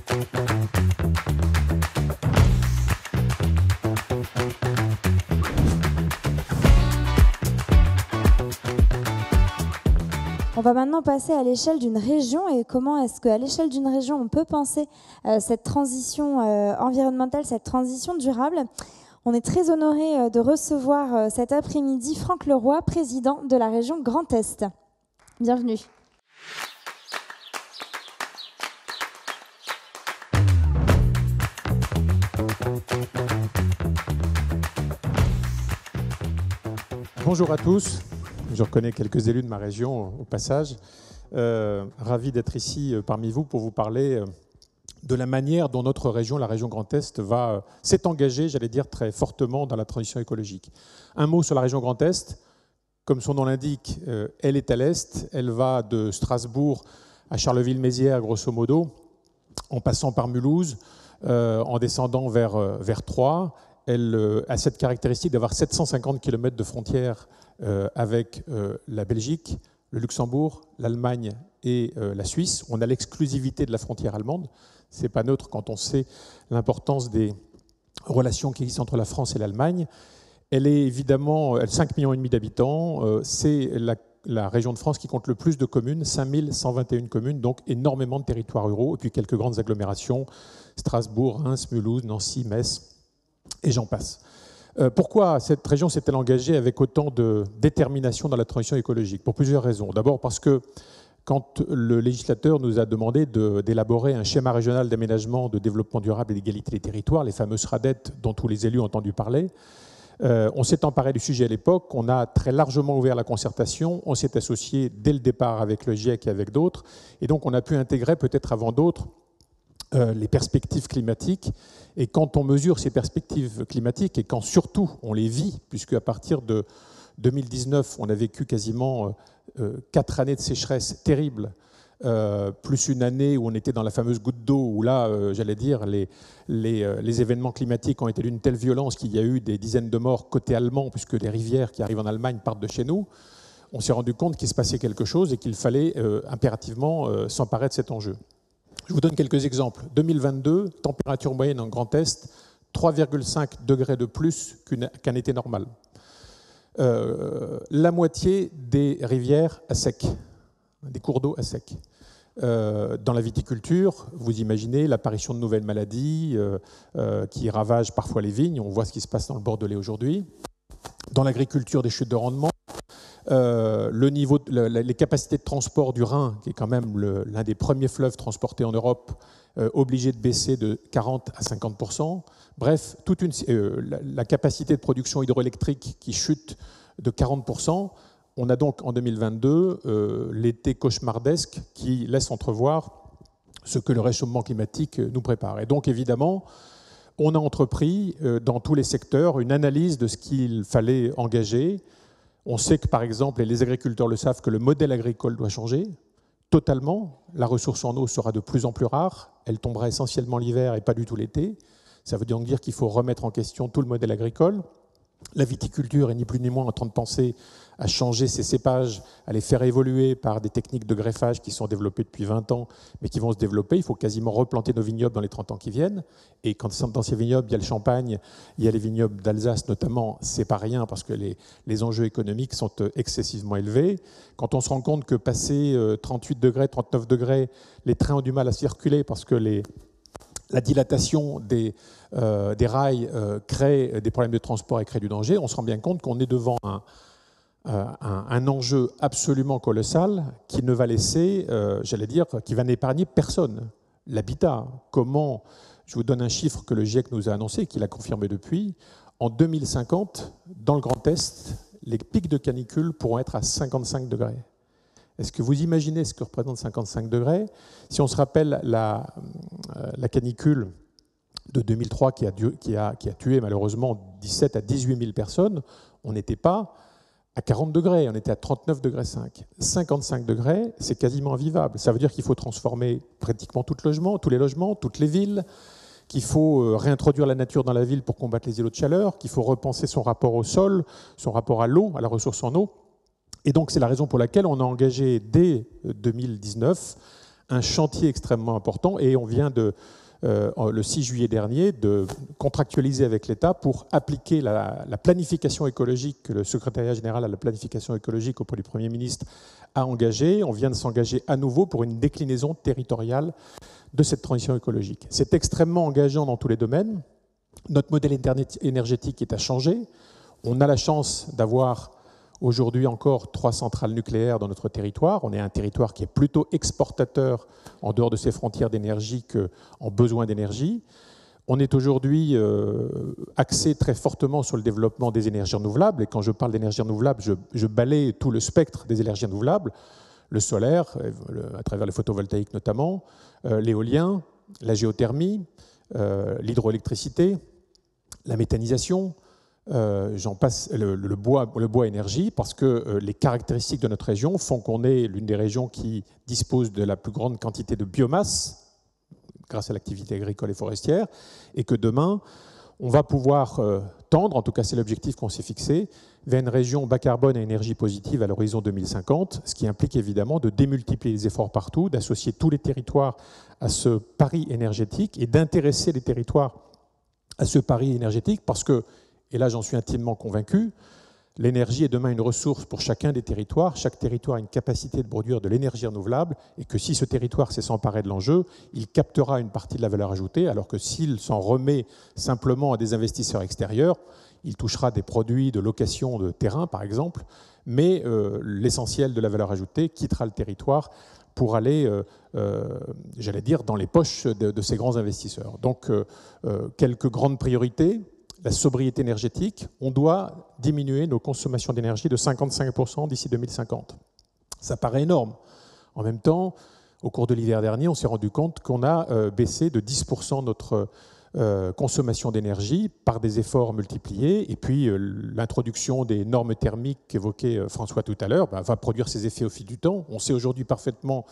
On va maintenant passer à l'échelle d'une région et comment est-ce qu'à l'échelle d'une région on peut penser cette transition environnementale, cette transition durable. On est très honoré de recevoir cet après-midi Franck Leroy, président de la région Grand Est. Bienvenue. Bonjour à tous. Je reconnais quelques élus de ma région au passage. Ravi d'être ici parmi vous pour vous parler de la manière dont notre région, la région Grand Est, s'est engagée, j'allais dire, très fortement dans la transition écologique. Un mot sur la région Grand Est. Comme son nom l'indique, elle est à l'Est. Elle va de Strasbourg à Charleville-Mézières, grosso modo, en passant par Mulhouse, en descendant vers Troyes. Elle a cette caractéristique d'avoir 750 km de frontières avec la Belgique, le Luxembourg, l'Allemagne et la Suisse. On a l'exclusivité de la frontière allemande. Ce n'est pas neutre quand on sait l'importance des relations qui existent entre la France et l'Allemagne. Elle est évidemment 5,5 millions d'habitants. C'est la région de France qui compte le plus de communes, 5121 communes, donc énormément de territoires ruraux, et puis quelques grandes agglomérations, Strasbourg, Reims, Mulhouse, Nancy, Metz, et j'en passe. Pourquoi cette région s'est-elle engagée avec autant de détermination dans la transition écologique? Pour plusieurs raisons. D'abord parce que quand le législateur nous a demandé d'élaborer un schéma régional d'aménagement, de développement durable et d'égalité des territoires, les fameuses RADET dont tous les élus ont entendu parler, on s'est emparé du sujet à l'époque, on a très largement ouvert la concertation, on s'est associé dès le départ avec le GIEC et avec d'autres, et donc on a pu intégrer peut-être avant d'autres les perspectives climatiques. Et quand on mesure ces perspectives climatiques, et quand surtout on les vit, puisque à partir de 2019, on a vécu quasiment 4 années de sécheresse terribles, plus une année où on était dans la fameuse goutte d'eau, où là, j'allais dire, les événements climatiques ont été d'une telle violence qu'il y a eu des dizaines de morts côté allemand, puisque les rivières qui arrivent en Allemagne partent de chez nous. On s'est rendu compte qu'il se passait quelque chose et qu'il fallait impérativement s'emparer de cet enjeu. Je vous donne quelques exemples. 2022, température moyenne en Grand Est, 3,5 degrés de plus qu'un été normal. La moitié des rivières à sec, des cours d'eau à sec. Dans la viticulture, vous imaginez l'apparition de nouvelles maladies qui ravagent parfois les vignes. On voit ce qui se passe dans le Bordelais aujourd'hui. Dans l'agriculture, des chutes de rendement. Les capacités de transport du Rhin, qui est quand même l'un des premiers fleuves transportés en Europe, obligé de baisser de 40 à 50%. Bref, la capacité de production hydroélectrique qui chute de 40%. On a donc en 2022 l'été cauchemardesque qui laisse entrevoir ce que le réchauffement climatique nous prépare. Et donc évidemment, on a entrepris dans tous les secteurs une analyse de ce qu'il fallait engager. On sait que, par exemple, et les agriculteurs le savent, que le modèle agricole doit changer totalement. La ressource en eau sera de plus en plus rare. Elle tombera essentiellement l'hiver et pas du tout l'été. Ça veut donc dire qu'il faut remettre en question tout le modèle agricole. La viticulture est ni plus ni moins en train de penser à changer ses cépages, à les faire évoluer par des techniques de greffage qui sont développées depuis 20 ans, mais qui vont se développer. Il faut quasiment replanter nos vignobles dans les 30 ans qui viennent. Et quand dans ces vignobles, il y a le champagne, il y a les vignobles d'Alsace notamment, c'est pas rien parce que les enjeux économiques sont excessivement élevés. Quand on se rend compte que passé 38 degrés, 39 degrés, les trains ont du mal à circuler parce que la dilatation des rails crée des problèmes de transport et crée du danger, on se rend bien compte qu'on est devant un enjeu absolument colossal qui ne va laisser, qui va n'épargner personne. L'habitat, comment, je vous donne un chiffre que le GIEC nous a annoncé, qu'il a confirmé depuis, en 2050, dans le Grand Est, les pics de canicule pourront être à 55 degrés. Est-ce que vous imaginez ce que représente 55 degrés? Si on se rappelle la canicule de 2003 qui a tué malheureusement 17 à 18 000 personnes, on n'était pas à 40 degrés, on était à 39 degrés 5. 55 degrés, c'est quasiment invivable. Ça veut dire qu'il faut transformer pratiquement tous les logements, toutes les villes, qu'il faut réintroduire la nature dans la ville pour combattre les îlots de chaleur, qu'il faut repenser son rapport au sol, son rapport à l'eau, à la ressource en eau. Et donc c'est la raison pour laquelle on a engagé dès 2019 un chantier extrêmement important et on vient le 6 juillet dernier de contractualiser avec l'État pour appliquer la planification écologique que le secrétariat général à la planification écologique auprès du Premier ministre a engagé. On vient de s'engager à nouveau pour une déclinaison territoriale de cette transition écologique. C'est extrêmement engageant dans tous les domaines. Notre modèle énergétique est à changer. On a la chance d'avoir aujourd'hui encore 3 centrales nucléaires dans notre territoire. On est un territoire qui est plutôt exportateur en dehors de ses frontières d'énergie qu'en besoin d'énergie. On est aujourd'hui axé très fortement sur le développement des énergies renouvelables. Et quand je parle d'énergie renouvelable, je balaye tout le spectre des énergies renouvelables. Le solaire, à travers les photovoltaïques notamment, l'éolien, la géothermie, l'hydroélectricité, la méthanisation, j'en passe, le bois énergie, parce que les caractéristiques de notre région font qu'on est l'une des régions qui dispose de la plus grande quantité de biomasse grâce à l'activité agricole et forestière, et que demain, on va pouvoir tendre, en tout cas c'est l'objectif qu'on s'est fixé, vers une région bas carbone à énergie positive à l'horizon 2050, ce qui implique évidemment de démultiplier les efforts partout, d'associer tous les territoires à ce pari énergétique et d'intéresser les territoires à ce pari énergétique parce que, et là j'en suis intimement convaincu, l'énergie est demain une ressource pour chacun des territoires. Chaque territoire a une capacité de produire de l'énergie renouvelable et que si ce territoire sait s'emparer de l'enjeu, il captera une partie de la valeur ajoutée, alors que s'il s'en remet simplement à des investisseurs extérieurs, il touchera des produits de location de terrain, par exemple, mais l'essentiel de la valeur ajoutée quittera le territoire pour aller, j'allais dire, dans les poches de ces grands investisseurs. Donc, quelques grandes priorités. La sobriété énergétique, on doit diminuer nos consommations d'énergie de 55% d'ici 2050. Ça paraît énorme. En même temps, au cours de l'hiver dernier, on s'est rendu compte qu'on a baissé de 10% notre consommation d'énergie par des efforts multipliés. Et puis, l'introduction des normes thermiques qu'évoquait François tout à l'heure va produire ses effets au fil du temps. On sait aujourd'hui parfaitement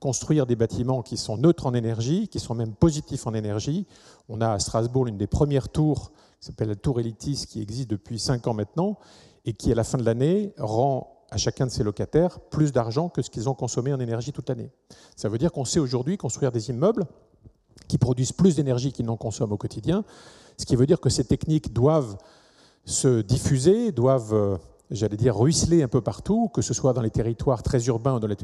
construire des bâtiments qui sont neutres en énergie, qui sont même positifs en énergie. On a à Strasbourg l'une des premières tours qui s'appelle la tour Elitis, qui existe depuis 5 ans maintenant, et qui, à la fin de l'année, rend à chacun de ses locataires plus d'argent que ce qu'ils ont consommé en énergie toute l'année. Ça veut dire qu'on sait aujourd'hui construire des immeubles qui produisent plus d'énergie qu'ils n'en consomment au quotidien, ce qui veut dire que ces techniques doivent se diffuser, doivent, j'allais dire, ruisseler un peu partout, que ce soit dans les territoires très urbains ou dans les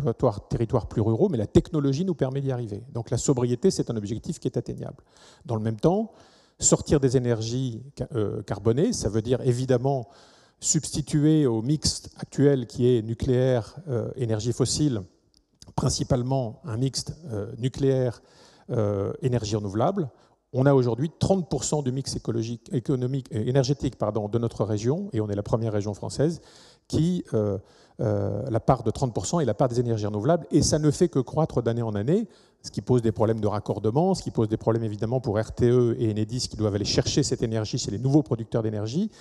territoires plus ruraux, mais la technologie nous permet d'y arriver. Donc la sobriété, c'est un objectif qui est atteignable. Dans le même temps, sortir des énergies carbonées, ça veut dire évidemment substituer au mix actuel qui est nucléaire, énergie fossile, principalement un mix nucléaire, énergie renouvelable. On a aujourd'hui 30% du mix énergétique de notre région, et on est la première région française, qui la part de 30% est la part des énergies renouvelables, et ça ne fait que croître d'année en année, ce qui pose des problèmes de raccordement, ce qui pose des problèmes évidemment pour RTE et Enedis qui doivent aller chercher cette énergie chez les nouveaux producteurs d'énergie.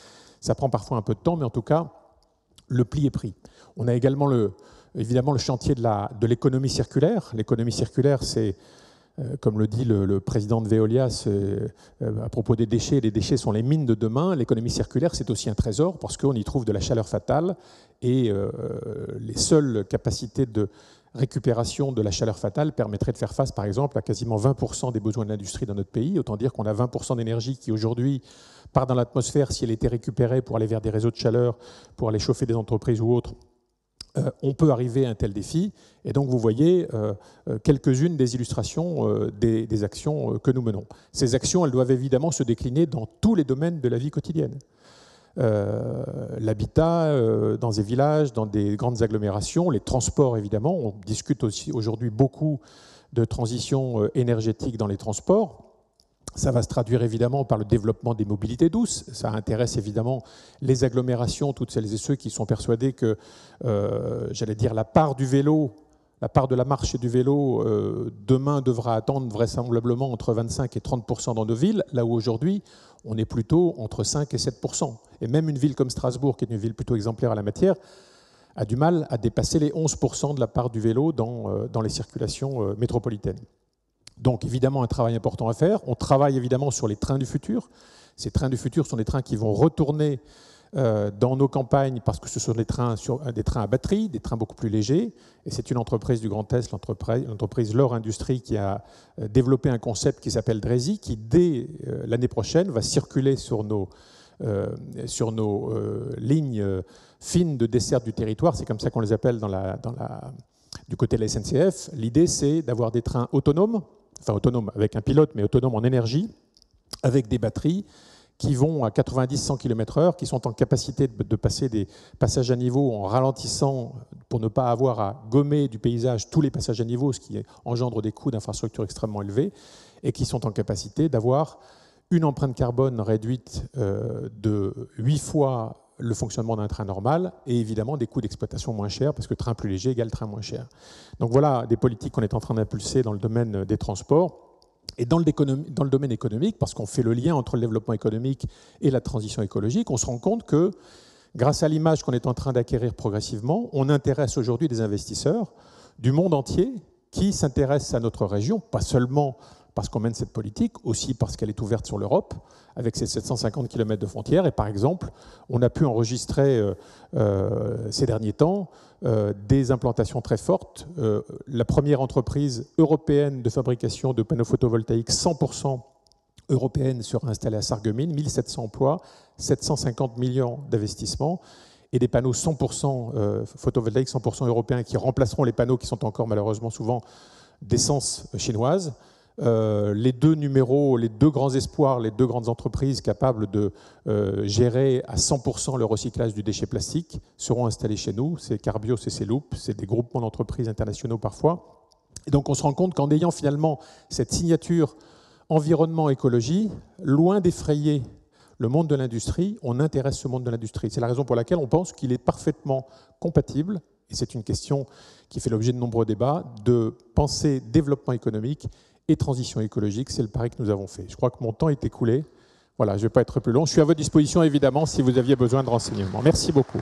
Ça prend parfois un peu de temps, mais en tout cas, le pli est pris. On a également évidemment le chantier de l'économie circulaire. L'économie circulaire, c'est, comme le dit le président de Veolia à propos des déchets, les déchets sont les mines de demain. L'économie circulaire, c'est aussi un trésor parce qu'on y trouve de la chaleur fatale et les seules capacités de récupération de la chaleur fatale permettrait de faire face, par exemple, à quasiment 20% des besoins de l'industrie dans notre pays. Autant dire qu'on a 20% d'énergie qui, aujourd'hui, part dans l'atmosphère. Si elle était récupérée pour aller vers des réseaux de chaleur, pour aller chauffer des entreprises ou autres, on peut arriver à un tel défi. Et donc, vous voyez quelques-unes des illustrations des actions que nous menons. Ces actions, elles doivent évidemment se décliner dans tous les domaines de la vie quotidienne. L'habitat dans des villages, dans des grandes agglomérations, les transports évidemment. On discute aussi aujourd'hui beaucoup de transition énergétique dans les transports. Ça va se traduire évidemment par le développement des mobilités douces. Ça intéresse évidemment les agglomérations, toutes celles et ceux qui sont persuadés que, j'allais dire, la part du vélo, la part de la marche et du vélo, demain devra attendre vraisemblablement entre 25 et 30% dans nos villes, là où aujourd'hui, on est plutôt entre 5 et 7%. Et même une ville comme Strasbourg, qui est une ville plutôt exemplaire à la matière, a du mal à dépasser les 11% de la part du vélo dans les circulations métropolitaines. Donc évidemment, un travail important à faire. On travaille évidemment sur les trains du futur. Ces trains du futur sont des trains qui vont retourner dans nos campagnes, parce que ce sont des trains à batterie, des trains beaucoup plus légers. Et c'est une entreprise du Grand Est, l'entreprise Lor Industrie, qui a développé un concept qui s'appelle Drezy, qui dès l'année prochaine va circuler sur nos lignes fines de desserte du territoire. C'est comme ça qu'on les appelle du côté de la SNCF. L'idée, c'est d'avoir des trains autonomes, enfin autonomes avec un pilote, mais autonomes en énergie, avec des batteries qui vont à 90-100 km/h, qui sont en capacité de passer des passages à niveau en ralentissant pour ne pas avoir à gommer du paysage tous les passages à niveau, ce qui engendre des coûts d'infrastructure extrêmement élevés, et qui sont en capacité d'avoir une empreinte carbone réduite de 8 fois le fonctionnement d'un train normal, et évidemment des coûts d'exploitation moins chers, parce que train plus léger égale train moins cher. Donc voilà des politiques qu'on est en train d'impulser dans le domaine des transports. Et dans le domaine économique, parce qu'on fait le lien entre le développement économique et la transition écologique, on se rend compte que, grâce à l'image qu'on est en train d'acquérir progressivement, on intéresse aujourd'hui des investisseurs du monde entier qui s'intéressent à notre région, pas seulement parce qu'on mène cette politique, aussi parce qu'elle est ouverte sur l'Europe, avec ses 750 km de frontières. Et par exemple, on a pu enregistrer ces derniers temps des implantations très fortes. La première entreprise européenne de fabrication de panneaux photovoltaïques 100% européenne sera installée à Sarreguemines, 1700 emplois, 750 millions d'investissements, et des panneaux 100% photovoltaïques 100% européens qui remplaceront les panneaux qui sont encore malheureusement souvent d'essence chinoise. Les deux grands espoirs, les deux grandes entreprises capables de gérer à 100% le recyclage du déchet plastique seront installées chez nous. C'est Carbios et Celoop, c'est des groupements d'entreprises internationaux parfois. Et donc on se rend compte qu'en ayant finalement cette signature environnement-écologie, loin d'effrayer le monde de l'industrie, on intéresse ce monde de l'industrie. C'est la raison pour laquelle on pense qu'il est parfaitement compatible, et c'est une question qui fait l'objet de nombreux débats, de penser développement économique et transition écologique. C'est le pari que nous avons fait. Je crois que mon temps est écoulé. Voilà, je ne vais pas être plus long. Je suis à votre disposition, évidemment, si vous aviez besoin de renseignements. Merci beaucoup.